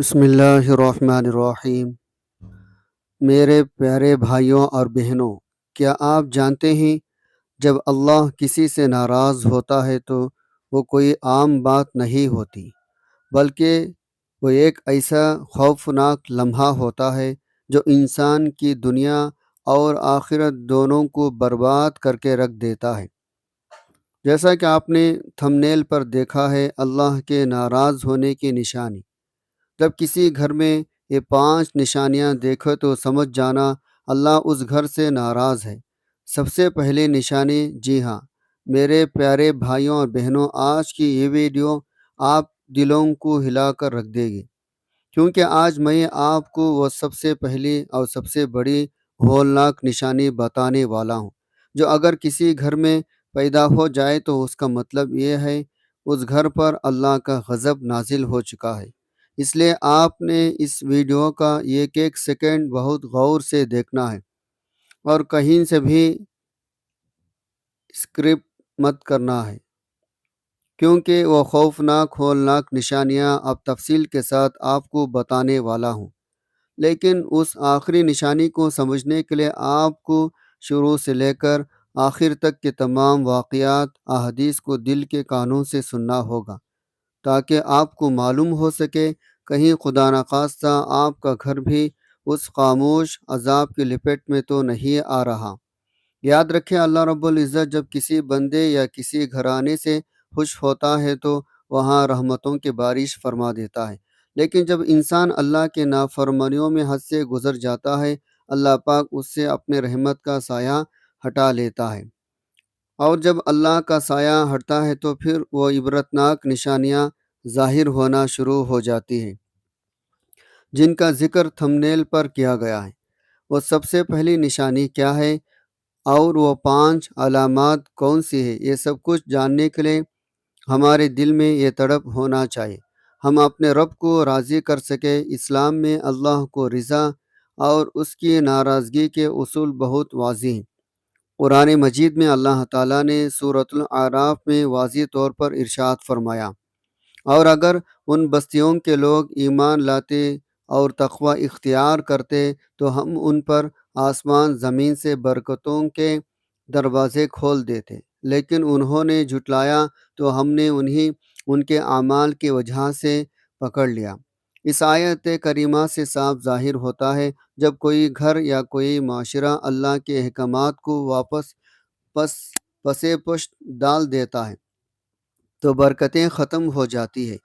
بسم اللہ الرحمن الرحیم۔ میرے پیارے بھائیوں اور بہنوں، کیا آپ جانتے ہیں جب اللہ کسی سے ناراض ہوتا ہے تو وہ کوئی عام بات نہیں ہوتی، بلکہ وہ ایک ایسا خوفناک لمحہ ہوتا ہے جو انسان کی دنیا اور آخرت دونوں کو برباد کر کے رکھ دیتا ہے۔ جیسا کہ آپ نے تھمبنیل پر دیکھا ہے، اللہ کے ناراض ہونے کی نشانی۔ جب کسی گھر میں یہ 5 نشانیاں دیکھو تو سمجھ جانا اللہ اس گھر سے ناراض ہے۔ سب سے پہلی نشانی، جی ہاں میرے پیارے بھائیوں اور بہنوں، آج کی یہ ویڈیو آپ دلوں کو ہلا کر رکھ دے گی، کیونکہ آج میں آپ کو وہ سب سے پہلی اور سب سے بڑی ہولناک نشانی بتانے والا ہوں، جو اگر کسی گھر میں پیدا ہو جائے تو اس کا مطلب یہ ہے اس گھر پر اللہ کا غضب نازل ہو چکا ہے۔ اس لیے آپ نے اس ویڈیو کا ایک ایک سیکنڈ بہت غور سے دیکھنا ہے اور کہیں سے بھی اسکرپ مت کرنا ہے، کیونکہ وہ خوفناک ہولناک نشانیاں اب تفصیل کے ساتھ آپ کو بتانے والا ہوں۔ لیکن اس آخری نشانی کو سمجھنے کے لیے آپ کو شروع سے لے کر آخر تک کے تمام واقعات احادیث کو دل کے کانوں سے سننا ہوگا، تاکہ آپ کو معلوم ہو سکے کہیں خدا نخواستہ آپ کا گھر بھی اس خاموش عذاب کی لپیٹ میں تو نہیں آ رہا۔ یاد رکھیں، اللہ رب العزت جب کسی بندے یا کسی گھرانے سے خوش ہوتا ہے تو وہاں رحمتوں کی بارش فرما دیتا ہے، لیکن جب انسان اللہ کے نافرمانیوں میں حد سے گزر جاتا ہے، اللہ پاک اس سے اپنے رحمت کا سایہ ہٹا لیتا ہے، اور جب اللہ کا سایہ ہٹتا ہے تو پھر وہ عبرتناک نشانیاں ظاہر ہونا شروع ہو جاتی ہیں، جن کا ذکر تھمبنیل پر کیا گیا ہے۔ وہ سب سے پہلی نشانی کیا ہے اور وہ 5 علامات کون سی ہے، یہ سب کچھ جاننے کے لیے ہمارے دل میں یہ تڑپ ہونا چاہیے، ہم اپنے رب کو راضی کر سکے۔ اسلام میں اللہ کو رضا اور اس کی ناراضگی کے اصول بہت واضح ہیں۔ قرآن مجید میں اللہ تعالیٰ نے سورۃ الاعراف میں واضح طور پر ارشاد فرمایا، اور اگر ان بستیوں کے لوگ ایمان لاتے اور تقوی اختیار کرتے تو ہم ان پر آسمان زمین سے برکتوں کے دروازے کھول دیتے، لیکن انہوں نے جھٹلایا تو ہم نے انہیں ان کے اعمال کی وجہ سے پکڑ لیا۔ اس آیت کریمہ سے صاف ظاہر ہوتا ہے جب کوئی گھر یا کوئی معاشرہ اللہ کے احکامات کو واپس پسے پشت ڈال دیتا ہے تو برکتیں ختم ہو جاتی ہے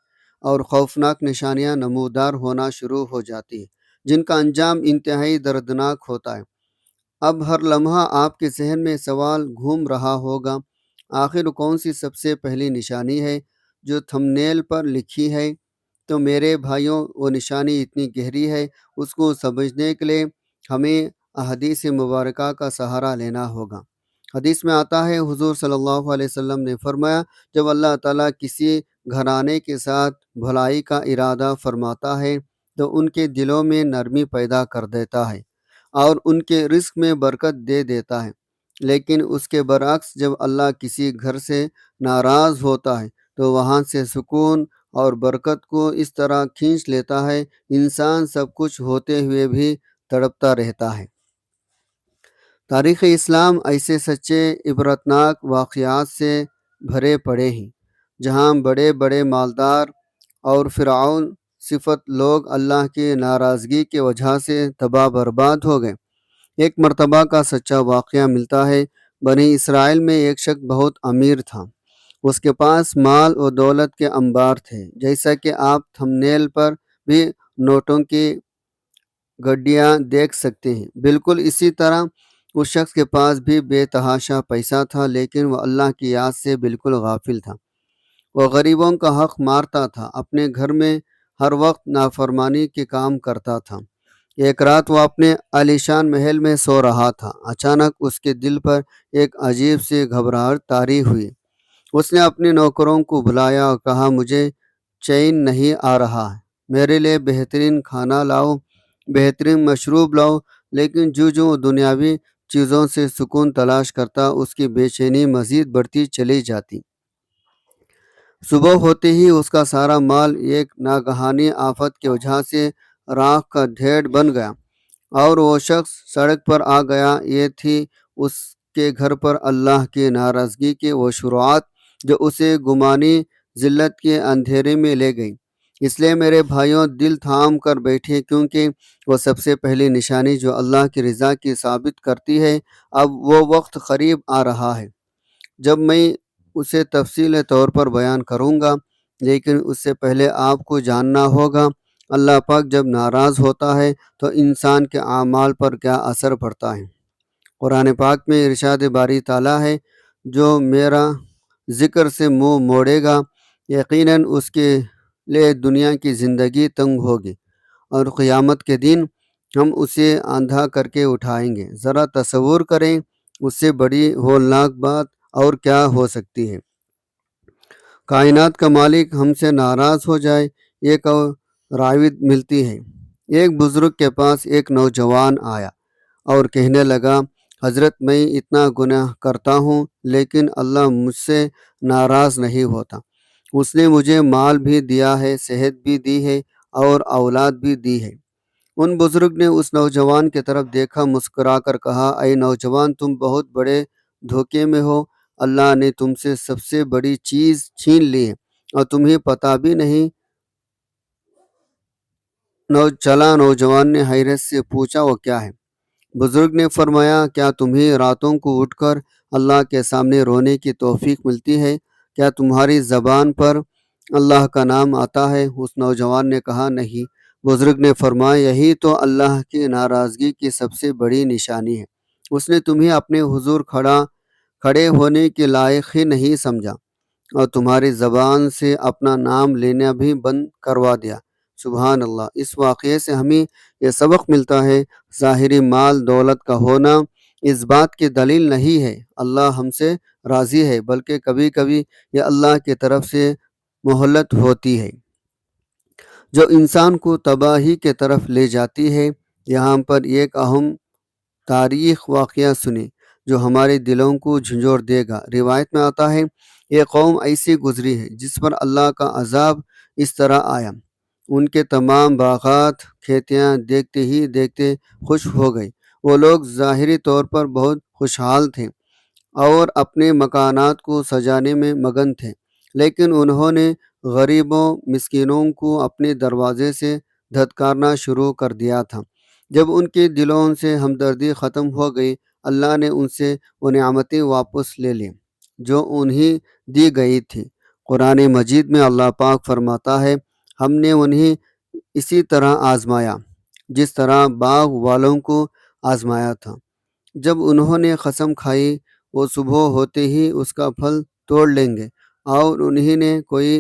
اور خوفناک نشانیاں نمودار ہونا شروع ہو جاتی ہیں، جن کا انجام انتہائی دردناک ہوتا ہے۔ اب ہر لمحہ آپ کے ذہن میں سوال گھوم رہا ہوگا، آخر کون سی سب سے پہلی نشانی ہے جو تھمبنیل پر لکھی ہے؟ تو میرے بھائیوں، وہ نشانی اتنی گہری ہے، اس کو سمجھنے کے لیے ہمیں احادیث مبارکہ کا سہارا لینا ہوگا۔ حدیث میں آتا ہے، حضور صلی اللہ علیہ وسلم نے فرمایا، جب اللہ تعالیٰ کسی گھرانے کے ساتھ بھلائی کا ارادہ فرماتا ہے تو ان کے دلوں میں نرمی پیدا کر دیتا ہے اور ان کے رزق میں برکت دے دیتا ہے، لیکن اس کے برعکس جب اللہ کسی گھر سے ناراض ہوتا ہے تو وہاں سے سکون اور برکت کو اس طرح کھینچ لیتا ہے، انسان سب کچھ ہوتے ہوئے بھی تڑپتا رہتا ہے۔ تاریخ اسلام ایسے سچے عبرتناک واقعات سے بھرے پڑے ہیں، جہاں بڑے بڑے مالدار اور فرعون صفت لوگ اللہ کی ناراضگی کی وجہ سے تباہ برباد ہو گئے۔ ایک مرتبہ کا سچا واقعہ ملتا ہے، بنی اسرائیل میں ایک شخص بہت امیر تھا، اس کے پاس مال و دولت کے انبار تھے، جیسا کہ آپ تھمبنیل پر بھی نوٹوں کی گڈیاں دیکھ سکتے ہیں۔ بالکل اسی طرح اس شخص کے پاس بھی بے تحاشا پیسہ تھا، لیکن وہ اللہ کی یاد سے بالکل غافل تھا۔ وہ غریبوں کا حق مارتا تھا، اپنے گھر میں ہر وقت نافرمانی کے کام کرتا تھا۔ ایک رات وہ اپنے عالیشان محل میں سو رہا تھا، اچانک اس کے دل پر ایک عجیب سی گھبراہٹ طاری ہوئی۔ اس نے اپنے نوکروں کو بلایا اور کہا، مجھے چین نہیں آ رہا ہے، میرے لیے بہترین کھانا لاؤ، بہترین مشروب لاؤ، لیکن جو دنیاوی چیزوں سے سکون تلاش کرتا، اس کی بے چینی مزید بڑھتی چلی جاتی۔ صبح ہوتے ہی اس کا سارا مال ایک ناگہانی آفت کی وجہ سے راکھ کا ڈھیر بن گیا، اور وہ شخص سڑک پر آ گیا۔ یہ تھی اس کے گھر پر اللہ کی ناراضگی کی وہ شروعات جو اسے گمانی ذلت کے اندھیرے میں لے گئی۔ اس لیے میرے بھائیوں، دل تھام کر بیٹھے، کیونکہ وہ سب سے پہلی نشانی جو اللہ کی رضا کی ثابت کرتی ہے۔ اب وہ وقت قریب آ رہا ہے جب میں اسے تفصیل طور پر بیان کروں گا، لیکن اس سے پہلے آپ کو جاننا ہوگا اللہ پاک جب ناراض ہوتا ہے تو انسان کے اعمال پر کیا اثر پڑتا ہے۔ قرآن پاک میں ارشاد باری تعالیٰ ہے، جو میرا ذکر سے منہ موڑے گا یقیناً اس کے لیے دنیا کی زندگی تنگ ہوگی، اور قیامت کے دن ہم اسے اندھا کر کے اٹھائیں گے۔ ذرا تصور کریں، اس سے بڑی ہولناک بات اور کیا ہو سکتی ہے۔ کائنات کا مالک ہم سے ناراض ہو جائے، ایک راوید ملتی ہے۔ ایک بزرگ کے پاس ایک نوجوان آیا اور کہنے لگا، حضرت، میں اتنا گناہ کرتا ہوں لیکن اللہ مجھ سے ناراض نہیں ہوتا۔ اس نے مجھے مال بھی دیا ہے، صحت بھی دی ہے اور اولاد بھی دی ہے۔ ان بزرگ نے اس نوجوان کی طرف دیکھا، مسکرا کر کہا، اے نوجوان، تم بہت بڑے دھوکے میں ہو۔ اللہ نے تم سے سب سے بڑی چیز چھین لی ہے اور تمہیں پتہ بھی نہیں چلا۔ نوجوان نے حیرت سے پوچھا، وہ کیا ہے؟ بزرگ نے فرمایا، کیا تمہیں راتوں کو اٹھ کر اللہ کے سامنے رونے کی توفیق ملتی ہے؟ کیا تمہاری زبان پر اللہ کا نام آتا ہے؟ اس نوجوان نے کہا، نہیں۔ بزرگ نے فرمایا، یہی تو اللہ کی ناراضگی کی سب سے بڑی نشانی ہے۔ اس نے تمہیں اپنے حضور کھڑے ہونے کے لائق ہی نہیں سمجھا اور تمہاری زبان سے اپنا نام لینا بھی بند کروا دیا۔ سبحان اللہ۔ اس واقعے سے ہمیں یہ سبق ملتا ہے، ظاہری مال دولت کا ہونا اس بات کی دلیل نہیں ہے اللہ ہم سے راضی ہے، بلکہ کبھی کبھی یہ اللہ کی طرف سے مہلت ہوتی ہے جو انسان کو تباہی کی طرف لے جاتی ہے۔ یہاں پر ایک اہم تاریخ واقعہ سنیں جو ہمارے دلوں کو جھنجھوڑ دے گا۔ روایت میں آتا ہے، ایک قوم ایسی گزری ہے جس پر اللہ کا عذاب اس طرح آیا، ان کے تمام باغات کھیتیاں دیکھتے ہی دیکھتے خشک ہو گئی۔ وہ لوگ ظاہری طور پر بہت خوشحال تھے اور اپنے مکانات کو سجانے میں مگن تھے، لیکن انہوں نے غریبوں مسکینوں کو اپنے دروازے سے دھتکارنا شروع کر دیا تھا۔ جب ان کے دلوں سے ہمدردی ختم ہو گئی، اللہ نے ان سے وہ نعمتیں واپس لے لیں جو انہیں دی گئی تھی۔ قرآن مجید میں اللہ پاک فرماتا ہے، ہم نے انہیں اسی طرح آزمایا جس طرح باغ والوں کو آزمایا تھا۔ جب انہوں نے قسم کھائی وہ صبح ہوتے ہی اس کا پھل توڑ لیں گے، اور انہیں نے کوئی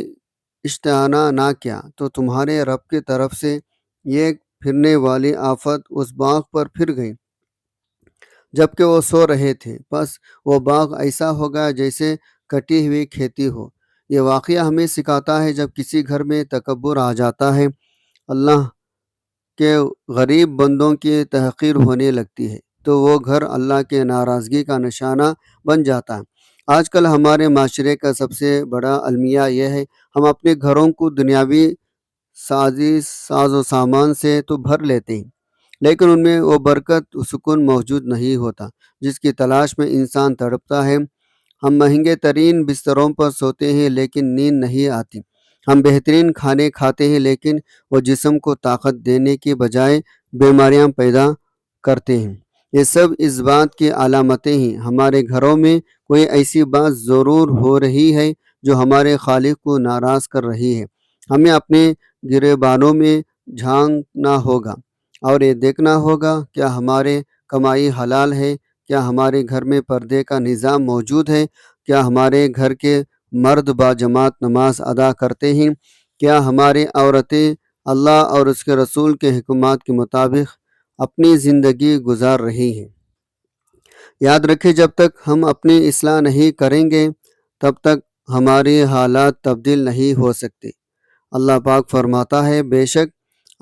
اشتہانہ نہ کیا، تو تمہارے رب کی طرف سے یہ پھرنے والی آفت اس باغ پر پھر گئی جبکہ وہ سو رہے تھے، بس وہ باغ ایسا ہوگا جیسے کٹی ہوئی کھیتی ہو۔ یہ واقعہ ہمیں سکھاتا ہے، جب کسی گھر میں تکبر آ جاتا ہے، اللہ کے غریب بندوں کی تحقیر ہونے لگتی ہے، تو وہ گھر اللہ کے ناراضگی کا نشانہ بن جاتا ہے۔ آج کل ہمارے معاشرے کا سب سے بڑا المیہ یہ ہے، ہم اپنے گھروں کو دنیاوی ساز و سامان سے تو بھر لیتے ہیں، لیکن ان میں وہ برکت و سکون موجود نہیں ہوتا جس کی تلاش میں انسان تڑپتا ہے۔ ہم مہنگے ترین بستروں پر سوتے ہیں لیکن نیند نہیں آتی، ہم بہترین کھانے کھاتے ہیں لیکن وہ جسم کو طاقت دینے کی بجائے بیماریاں پیدا کرتے ہیں۔ یہ سب اس بات کی علامتیں ہیں، ہمارے گھروں میں کوئی ایسی بات ضرور ہو رہی ہے جو ہمارے خالق کو ناراض کر رہی ہے۔ ہمیں اپنے گریبانوں میں جھانکنا ہوگا اور یہ دیکھنا ہوگا، کیا ہمارے کمائی حلال ہے؟ کیا ہمارے گھر میں پردے کا نظام موجود ہے؟ کیا ہمارے گھر کے مرد باجماعت نماز ادا کرتے ہیں؟ کیا ہماری عورتیں اللہ اور اس کے رسول کے حکمات کے مطابق اپنی زندگی گزار رہی ہیں؟ یاد رکھیں، جب تک ہم اپنی اصلاح نہیں کریں گے تب تک ہماری حالات تبدیل نہیں ہو سکتی۔ اللہ پاک فرماتا ہے، بے شک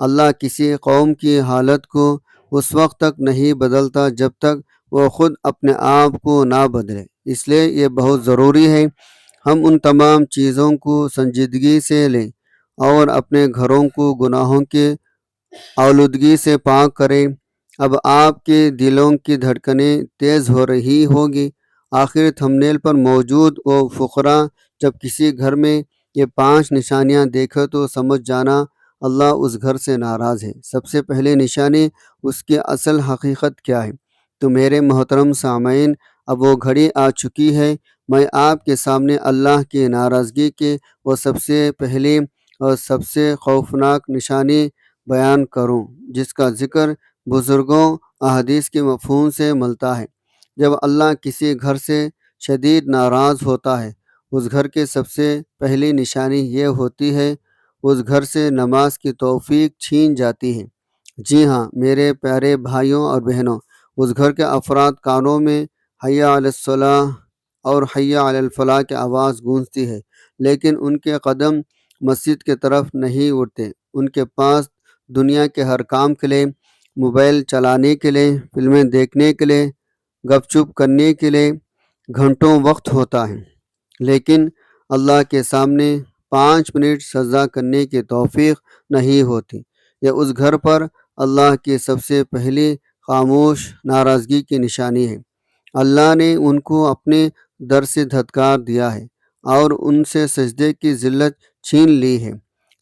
اللہ کسی قوم کی حالت کو اس وقت تک نہیں بدلتا جب تک وہ خود اپنے آپ کو نہ بدلے۔ اس لیے یہ بہت ضروری ہے ہم ان تمام چیزوں کو سنجیدگی سے لیں اور اپنے گھروں کو گناہوں کے آلودگی سے پاک کریں۔ اب آپ کے دلوں کی دھڑکنیں تیز ہو رہی ہوگی۔ آخر تھمبنیل پر موجود وہ فقرہ، جب کسی گھر میں یہ 5 نشانیاں دیکھو تو سمجھ جانا اللہ اس گھر سے ناراض ہے۔ سب سے پہلے نشانی، اس کی اصل حقیقت کیا ہے؟ تو میرے محترم سامعین، اب وہ گھڑی آ چکی ہے، میں آپ کے سامنے اللہ کی ناراضگی کے وہ سب سے پہلی اور سب سے خوفناک نشانی بیان کروں، جس کا ذکر بزرگوں احادیث کے مفہوم سے ملتا ہے۔ جب اللہ کسی گھر سے شدید ناراض ہوتا ہے، اس گھر کی سب سے پہلی نشانی یہ ہوتی ہے، اس گھر سے نماز کی توفیق چھین جاتی ہے۔ جی ہاں میرے پیارے بھائیوں اور بہنوں، اس گھر کے افراد کانوں میں حی علی الصلاح اور حی علی الفلاح کی آواز گونجتی ہے، لیکن ان کے قدم مسجد کی طرف نہیں اٹھتے۔ ان کے پاس دنیا کے ہر کام کے لیے، موبائل چلانے کے لیے، فلمیں دیکھنے کے لیے، گپ چپ کرنے کے لیے گھنٹوں وقت ہوتا ہے، لیکن اللہ کے سامنے 5 منٹ سجدہ کرنے کی توفیق نہیں ہوتی۔ یہ اس گھر پر اللہ کی سب سے پہلی خاموش ناراضگی کی نشانی ہے۔ اللہ نے ان کو اپنے در سے دھتکار دیا ہے اور ان سے سجدے کی ذلت چھین لی ہے۔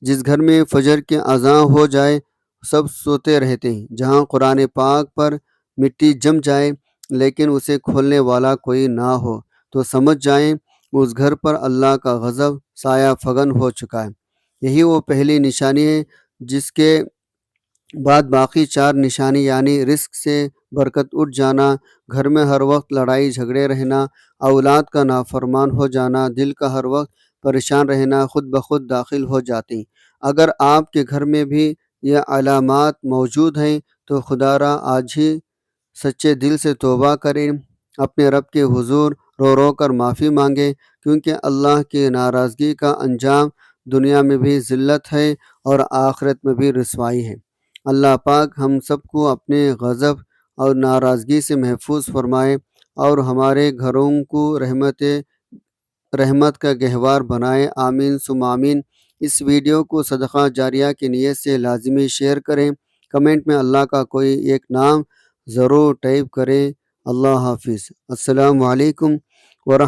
جس گھر میں فجر کی اذان ہو جائے سب سوتے رہتے ہیں، جہاں قرآن پاک پر مٹی جم جائے لیکن اسے کھولنے والا کوئی نہ ہو، تو سمجھ جائیں اس گھر پر اللہ کا غضب سایہ فگن ہو چکا ہے۔ یہی وہ پہلی نشانی ہے جس کے بعد باقی 4 نشانی، یعنی رزق سے برکت اٹھ جانا، گھر میں ہر وقت لڑائی جھگڑے رہنا، اولاد کا نافرمان ہو جانا، دل کا ہر وقت پریشان رہنا، خود بخود داخل ہو جاتی ہیں۔ اگر آپ کے گھر میں بھی یہ علامات موجود ہیں تو خدا را آج ہی سچے دل سے توبہ کریں، اپنے رب کے حضور رو رو کر معافی مانگیں، کیونکہ اللہ کی ناراضگی کا انجام دنیا میں بھی ذلت ہے اور آخرت میں بھی رسوائی ہے۔ اللہ پاک ہم سب کو اپنے غضب اور ناراضگی سے محفوظ فرمائے اور ہمارے گھروں کو رحمت کا گہوار بنائے۔ آمین ثم آمین۔ اس ویڈیو کو صدقہ جاریہ کی نیت سے لازمی شیئر کریں۔ کمنٹ میں اللہ کا کوئی ایک نام ضرور ٹائپ کریں۔ اللہ حافظ۔ السلام علیکم